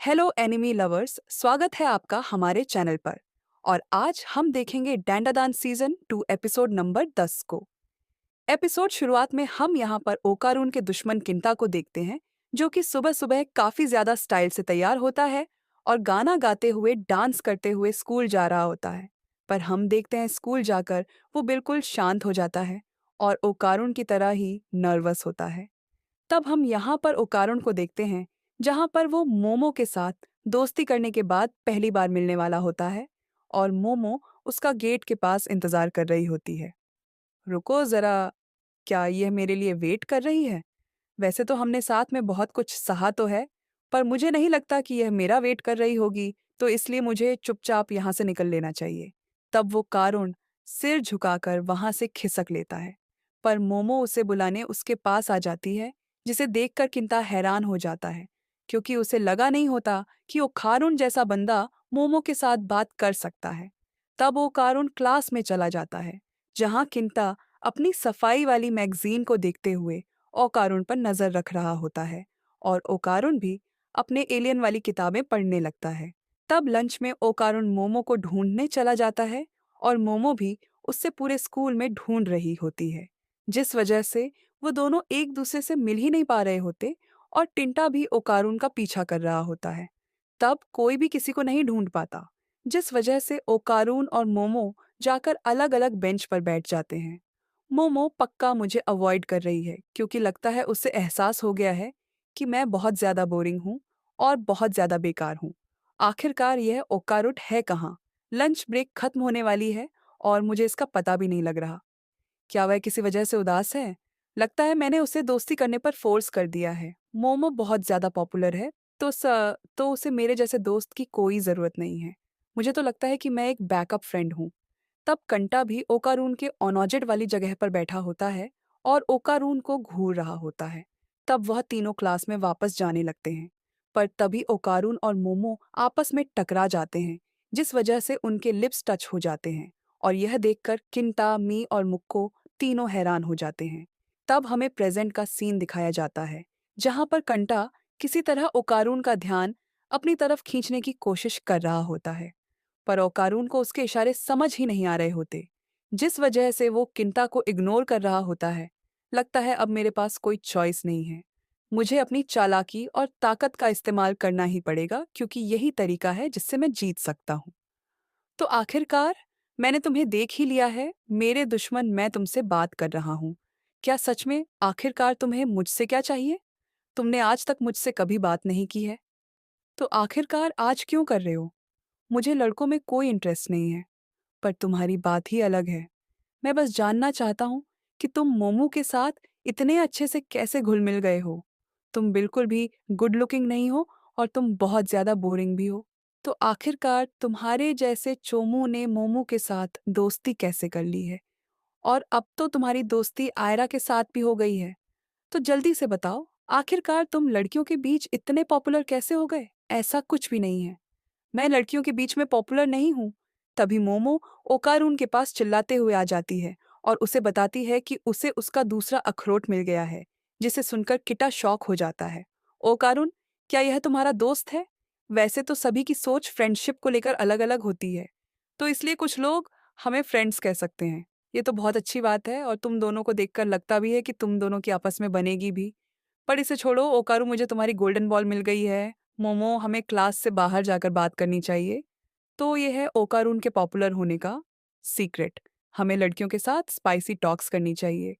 Hello enemy lovers, स्वागत है आपका हमारे चैनल पर। और आज हम देखेंगे डैंडादान सीजन 2 एपिसोड नंबर 10 को। एपिसोड शुरुआत में हम यहाँ पर ओकारून के दुश्मन किंता को देखते हैं, जो कि सुबह सुबह काफी ज्यादा स्टाइल से तैयार होता है और गाना गाते हुए डांस करते हुए स्कूल जा रहा होता है। पर हम देखते हैं स्कूल जाकर वो बिल्कुल शांत हो जाता है और ओकारून की तरह ही नर्वस होता है। तब हम यहाँ पर ओकारण को देखते हैं, जहाँ पर वो मोमो के साथ दोस्ती करने के बाद पहली बार मिलने वाला होता है और मोमो उसका गेट के पास इंतजार कर रही होती है। रुको जरा, क्या यह मेरे लिए वेट कर रही है? वैसे तो हमने साथ में बहुत कुछ सहा तो है, पर मुझे नहीं लगता कि यह मेरा वेट कर रही होगी, तो इसलिए मुझे चुपचाप यहाँ से निकल लेना चाहिए। तब वो कारुण सिर झुकाकर वहां से खिसक लेता है, पर मोमो उसे बुलाने उसके पास आ जाती है, जिसे देखकर किंता हैरान हो जाता है, क्योंकि उसे लगा नहीं होता कि वो कारुण जैसा बंदा मोमो के साथ बात कर सकता है। तब वो कारुण क्लास में चला जाता है, जहाँ किंता अपनी सफाई वाली मैगजीन को देखते हुए ओकारुण पर नजर रख रहा होता है और ओकारुण भी अपने एलियन वाली किताबें पढ़ने लगता है। तब लंच में ओकारुण मोमो को ढूंढने चला जाता है और मोमो भी उससे पूरे स्कूल में ढूंढ रही होती है, जिस वजह से वो दोनों एक दूसरे से मिल ही नहीं पा रहे होते और टिंटा भी ओकारुण का पीछा कर रहा होता है। तब कोई भी किसी को नहीं ढूंढ पाता, जिस वजह से ओकारून और मोमो जाकर अलग अलग बेंच पर बैठ जाते हैं। मोमो पक्का मुझे अवॉइड कर रही है, क्योंकि लगता है उसे एहसास हो गया है कि मैं बहुत ज्यादा बोरिंग हूँ और बहुत ज्यादा बेकार हूँ। आखिरकार यह ओकारुट है कहाँ? लंच ब्रेक खत्म होने वाली है और मुझे इसका पता भी नहीं लग रहा। क्या वह किसी वजह से उदास है? लगता है मैंने उसे दोस्ती करने पर फोर्स कर दिया है। मोमो बहुत ज्यादा पॉपुलर है, तो उसे मेरे जैसे दोस्त की कोई जरूरत नहीं है। मुझे तो लगता है कि मैं एक बैकअप फ्रेंड हूँ। तब कंटा भी ओकारून के ओनोजेट वाली जगह पर बैठा होता है और ओकारून को घूर रहा होता है। तब वह तीनों क्लास में वापस जाने लगते हैं, पर तभी ओकारून और मोमो आपस में टकरा जाते हैं, जिस वजह से उनके लिप्स टच हो जाते हैं और यह देखकर किंता, मी और मुक्को तीनों हैरान हो जाते हैं। तब हमें प्रेजेंट का सीन दिखाया जाता है, जहां पर कंटा किसी तरह ओकारून का ध्यान अपनी तरफ खींचने की कोशिश कर रहा होता है, पर ओकारून को उसके इशारे समझ ही नहीं आ रहे होते, जिस वजह से वो किंता को इग्नोर कर रहा होता है। लगता है अब मेरे पास कोई चॉइस नहीं है, मुझे अपनी चालाकी और ताकत का इस्तेमाल करना ही पड़ेगा, क्योंकि यही तरीका है जिससे मैं जीत सकता हूँ। तो आखिरकार मैंने तुम्हें देख ही लिया है, मेरे दुश्मन, मैं तुमसे बात कर रहा हूँ। क्या सच में आखिरकार तुम्हें मुझसे क्या चाहिए? तुमने आज तक मुझसे कभी बात नहीं की है, तो आखिरकार आज क्यों कर रहे हो? मुझे लड़कों में कोई इंटरेस्ट नहीं है, पर तुम्हारी बात ही अलग है। मैं बस जानना चाहता हूँ कि तुम मोमू के साथ इतने अच्छे से कैसे घुल मिल गए हो। तुम बिल्कुल भी गुड लुकिंग नहीं हो और तुम बहुत ज्यादा बोरिंग भी हो। तो आखिरकार तुम्हारे जैसे चोमू ने मोमू के साथ दोस्ती कैसे कर ली है? और अब तो तुम्हारी दोस्ती आयरा के साथ भी हो गई है। तो जल्दी से बताओ, आखिरकार तुम लड़कियों के बीच इतने पॉपुलर कैसे हो गए? ऐसा कुछ भी नहीं है, मैं लड़कियों के बीच में पॉपुलर नहीं हूँ। तभी मोमो ओकारून के पास चिल्लाते हुए आ जाती है और उसे बताती है कि उसे उसका दूसरा अखरोट मिल गया है, जिसे सुनकर किटा शॉक हो जाता है। ओकारून, क्या यह तुम्हारा दोस्त है? वैसे तो सभी की सोच फ्रेंडशिप को लेकर अलग अलग होती है, तो इसलिए कुछ लोग हमें फ्रेंड्स कह सकते हैं। ये तो बहुत अच्छी बात है और तुम दोनों को देखकर लगता भी है कि तुम दोनों की आपस में बनेगी भी। पर इसे छोड़ो ओकारू, मुझे तुम्हारी गोल्डन बॉल मिल गई है। मोमो, हमें क्लास से बाहर जाकर बात करनी चाहिए। तो ये है ओकारून के पॉपुलर होने का सीक्रेट। हमें लड़कियों के साथ स्पाइसी टॉक्स करनी चाहिए।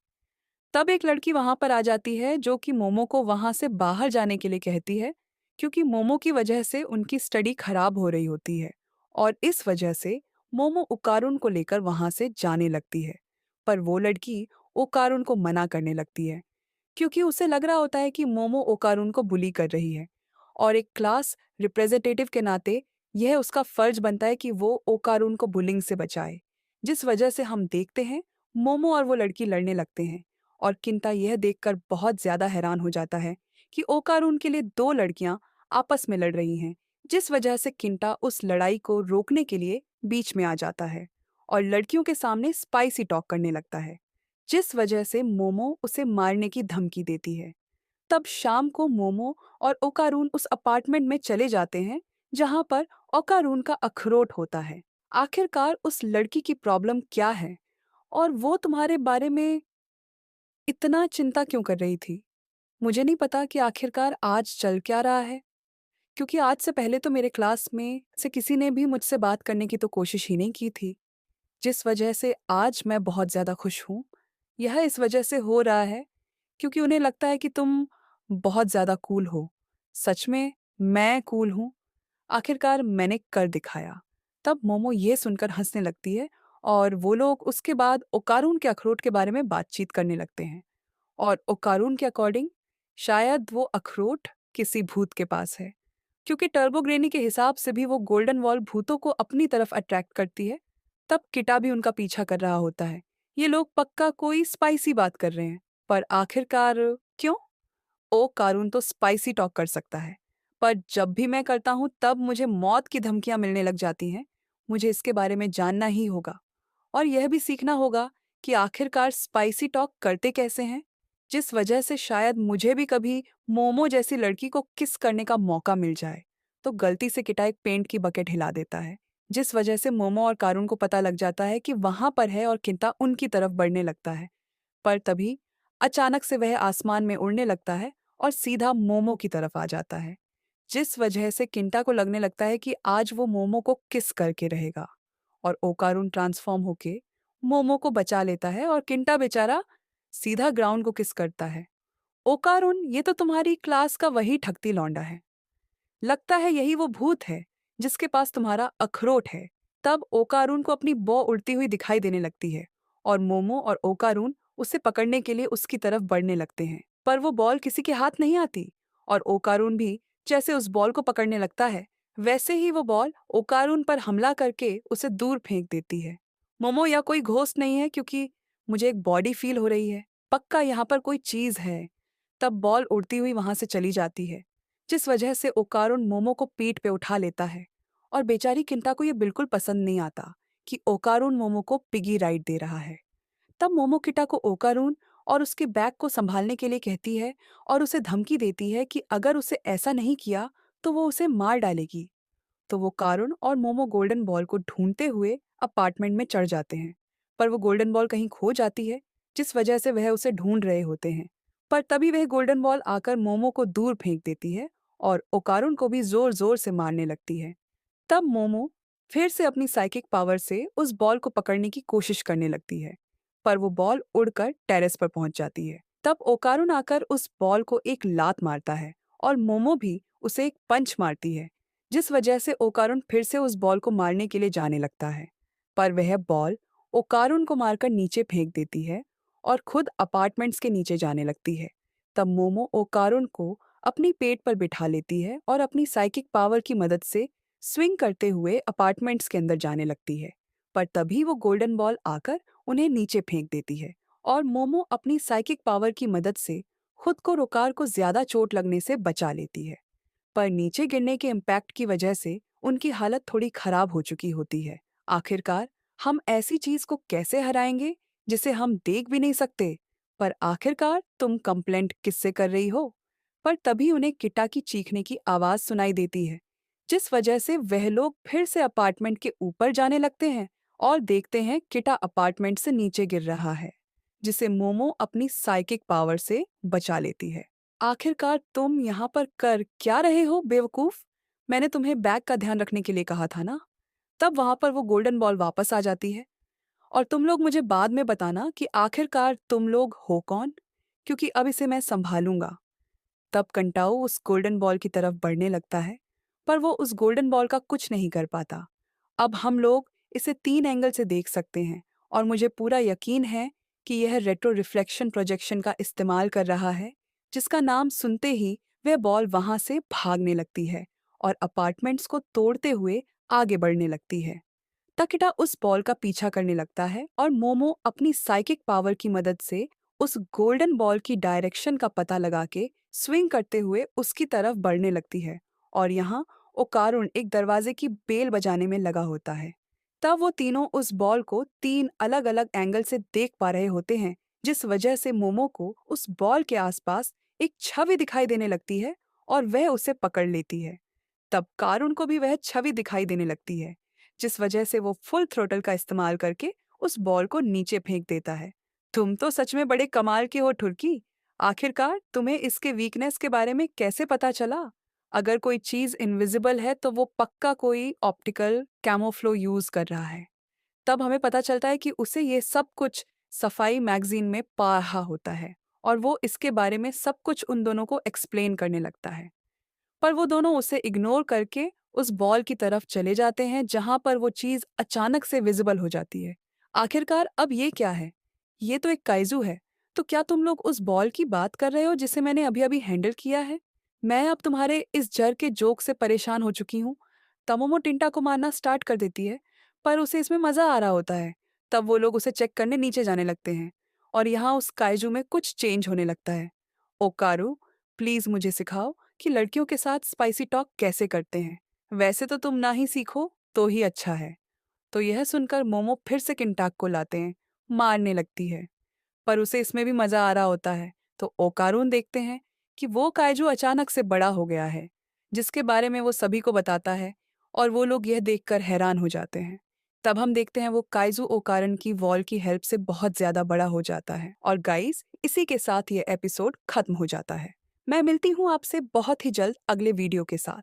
तब एक लड़की वहां पर आ जाती है, जो कि मोमो को वहां से बाहर जाने के लिए कहती है, क्योंकि मोमो की वजह से उनकी स्टडी खराब हो रही होती है और इस वजह से मोमो ओकारून को लेकर वहां से जाने लगती है। पर वो लड़की ओकारून को मना करने लगती है, क्योंकि उसे लग रहा होता है कि मोमो ओकारून को बुली कर रही है और एक क्लास रिप्रेजेंटेटिव के नाते यह उसका फर्ज बनता है कि वो ओकारून को बुलिंग से बचाए। जिस वजह से हम देखते हैं मोमो और वो लड़की लड़ने लगते हैं और किंता यह देखकर बहुत ज्यादा हैरान हो जाता है कि ओकारून के लिए दो लड़कियां आपस में लड़ रही हैं, जिस वजह से किंटा उस लड़ाई को रोकने के लिए बीच में आ जाता है और लड़कियों के सामने स्पाइसी टॉक करने लगता है, जिस वजह से मोमो उसे मारने की धमकी देती है। तब शाम को मोमो और ओकारून उस अपार्टमेंट में चले जाते हैं जहां पर ओकारून का अखरोट होता है। आखिरकार उस लड़की की प्रॉब्लम क्या है और वो तुम्हारे बारे में इतना चिंता क्यों कर रही थी? मुझे नहीं पता कि आखिरकार आज चल क्या रहा है, क्योंकि आज से पहले तो मेरे क्लास में से किसी ने भी मुझसे बात करने की तो कोशिश ही नहीं की थी। जिस वजह से आज मैं बहुत ज़्यादा खुश हूँ, यह इस वजह से हो रहा है क्योंकि उन्हें लगता है कि तुम बहुत ज़्यादा कूल हो। सच में मैं कूल हूँ, आखिरकार मैंने कर दिखाया। तब मोमो ये सुनकर हंसने लगती है और वो लोग उसके बाद ओकारून के अखरोट के बारे में बातचीत करने लगते हैं। और ओकारून के अकॉर्डिंग शायद वो अखरोट किसी भूत के पास है, क्योंकि टर्बोग्रेनी के हिसाब से भी वो गोल्डन वॉल भूतों को अपनी तरफ अट्रैक्ट करती है। तब किटा भी उनका पीछा कर रहा होता है। ये लोग पक्का कोई स्पाइसी बात कर रहे हैं, पर आखिरकार क्यों? ओ कारून तो स्पाइसी टॉक कर सकता है, पर जब भी मैं करता हूँ तब मुझे मौत की धमकियां मिलने लग जाती हैं। मुझे इसके बारे में जानना ही होगा और यह भी सीखना होगा कि आखिरकार स्पाइसी टॉक करते कैसे हैं, जिस वजह से शायद मुझे भी कभी मोमो जैसी लड़की को किस करने का मौका मिल जाए। तो गलती से किटा एक पेंट की बकेट हिला देता है, जिस वजह से मोमो और कारून को पता लग जाता है कि वहां पर है और किंता उनकी तरफ बढ़ने लगता है। पर तभी अचानक से वह आसमान में उड़ने लगता है और सीधा मोमो की तरफ आ जाता है, जिस वजह से किंटा को लगने लगता है कि आज वो मोमो को किस करके रहेगा। और ओकारून ट्रांसफॉर्म होके मोमो को बचा लेता है और किंटा बेचारा सीधा ग्राउंड को किस करता है। ओकारून, ये तो तुम्हारी क्लास का वही ठगती लौंडा है। लगता है यही वो भूत है जिसके पास तुम्हारा अखरोट है। तब ओकारून को अपनी बॉ उड़ती हुई दिखाई देने लगती है और मोमो और ओकारून उसे पकड़ने के लिए उसकी तरफ बढ़ने लगते हैं, पर वो बॉल किसी के हाथ नहीं आती और ओकारून भी जैसे उस बॉल को पकड़ने लगता है, वैसे ही वो बॉल ओकारून पर हमला करके उसे दूर फेंक देती है। मोमो, या कोई घोस्ट नहीं है, क्योंकि मुझे एक बॉडी फील हो रही है, पक्का यहाँ पर कोई चीज है। तब बॉल उड़ती हुई वहां से चली जाती है, जिस वजह से ओकारून मोमो को पीठ पे उठा लेता है और बेचारी किंता को यह बिल्कुल पसंद नहीं आता कि ओकारून मोमो को पिगी राइड दे रहा है। तब मोमो किटा को ओकारून और उसके बैग को संभालने के लिए कहती है और उसे धमकी देती है कि अगर उसे ऐसा नहीं किया तो वो उसे मार डालेगी। तो वो कारुण और मोमो गोल्डन बॉल को ढूंढते हुए अपार्टमेंट में चढ़ जाते हैं, पर वो गोल्डन बॉल कहीं खो जाती है, जिस वजह से वह उसे ढूंढ रहे होते हैं। पर तभी वह गोल्डन बॉल आकर मोमो को दूर फेंक देती है और ओकारुण को भी जोर जोर से मारने लगती है। तब मोमो फिर से अपनी साइकिक पावर से उस बॉल को पकड़ने की कोशिश करने लगती है, पर वो बॉल उड़कर टेरेस पर पहुंच जाती है। तब ओकारुन आकर उस बॉल को एक लात मारता है और मोमो भी उसे एक पंच मारती है, जिस वजह से ओकारुन फिर से उस बॉल को मारने के लिए जाने लगता है, पर वह बॉल ओकारुन को मारकर नीचे फेंक देती है और खुद अपार्टमेंट्स के नीचे जाने लगती है। तब मोमो ओकारुन को अपनी पेट पर बिठा लेती है और अपनी साइकिक पावर की मदद से स्विंग करते हुए अपार्टमेंट्स के अंदर जाने लगती है, पर तभी वो गोल्डन बॉल आकर उन्हें नीचे फेंक देती है और मोमो अपनी साइकिक पावर की मदद से खुद को रोकार को ज्यादा चोट लगने से बचा लेती है। पर नीचे गिरने के इम्पैक्ट की वजह से उनकी हालत थोड़ी खराब हो चुकी होती है। आखिरकार हम ऐसी चीज को कैसे हराएंगे जिसे हम देख भी नहीं सकते? पर आखिरकार तुम कंप्लेंट किससे कर रही हो? पर तभी उन्हें किटा की चीखने की आवाज सुनाई देती है, जिस वजह से वह लोग फिर से अपार्टमेंट के ऊपर जाने लगते हैं और देखते हैं किटा अपार्टमेंट से नीचे गिर रहा है, जिसे मोमो अपनी साइकिक पावर से बचा लेती है। आखिरकार तुम यहाँ पर कर क्या रहे हो बेवकूफ? मैंने तुम्हें बैग का ध्यान रखने के लिए कहा था ना। तब वहां पर वो गोल्डन बॉल वापस आ जाती है और तुम लोग मुझे बाद में बताना कि आखिरकार तुम लोग हो कौन, क्योंकि अब इसे मैं संभालूंगा। तब कंटाऊ उस गोल्डन बॉल की तरफ बढ़ने लगता है, पर वो उस गोल्डन बॉल का कुछ नहीं कर पाता। अब हम लोग इसे 3 एंगल से देख सकते हैं और मुझे पूरा यकीन है कि यह रेट्रो रिफ्लेक्शन प्रोजेक्शन का इस्तेमाल कर रहा है, जिसका नाम सुनते ही वह बॉल वहां से भागने लगती है और अपार्टमेंट्स को तोड़ते हुए आगे बढ़ने लगती है। तकिटा उस बॉल का पीछा करने लगता है और मोमो अपनी साइकिक पावर की मदद से उस गोल्डन बॉल की डायरेक्शन का पता लगा के स्विंग करते हुए उसकी तरफ बढ़ने लगती है और यहाँ ओकारुन एक दरवाजे की बेल बजाने में लगा होता है। तब वो तीनों उस बॉल को 3 अलग अलग एंगल से देख पा रहे होते हैं, जिस वजह से मोमो को उस बॉल के आसपास एक छवि दिखाई देने लगती है और वह उसे पकड़ लेती है। तब कारुण को भी वह छवि दिखाई देने लगती है, जिस वजह से वो फुल थ्रोटल का इस्तेमाल करके उस बॉल को नीचे फेंक देता है। तुम तो सच में बड़े कमाल के हो ठुर्की। आखिरकार तुम्हें इसके वीकनेस के बारे में कैसे पता चला? अगर कोई चीज इनविजिबल है तो वो पक्का कोई ऑप्टिकल कैमोफ्लो यूज कर रहा है। तब हमें पता चलता है कि उसे ये सब कुछ सफाई मैगजीन में पढ़ा होता है और वो इसके बारे में सब कुछ उन दोनों को एक्सप्लेन करने लगता है। पर वो दोनों उसे इग्नोर करके उस बॉल की तरफ चले जाते हैं जहां पर वो चीज अचानक से विजिबल हो जाती है। आखिरकार अब ये क्या है? ये तो एक काइजू है। तो क्या तुम लोग उस बॉल की बात कर रहे हो जिसे मैंने अभी अभी हैंडल किया है? मैं अब तुम्हारे इस जर के जोक से परेशान हो चुकी हूँ। तमोमो टिंटा को मारना स्टार्ट कर देती है, पर उसे इसमें मजा आ रहा होता है। तब वो लोग उसे चेक करने नीचे जाने लगते हैं और यहाँ उस काइजू में कुछ चेंज होने लगता है। ओकारू, प्लीज मुझे सिखाओ कि लड़कियों के साथ स्पाइसी टॉक कैसे करते हैं। वैसे तो तुम ना ही सीखो तो ही अच्छा है। तो यह सुनकर मोमो फिर से किंटाक को लाते हैं, मारने लगती है, पर उसे इसमें भी मजा आ रहा होता है। तो ओकारून देखते हैं कि वो काइजू अचानक से बड़ा हो गया है, जिसके बारे में वो सभी को बताता है और वो लोग यह देखकर हैरान हो जाते हैं। तब हम देखते हैं वो काइजू ओकारन की वॉल की हेल्प से बहुत ज्यादा बड़ा हो जाता है। और गाइस, इसी के साथ ये एपिसोड खत्म हो जाता है। मैं मिलती हूँ आपसे बहुत ही जल्द अगले वीडियो के साथ।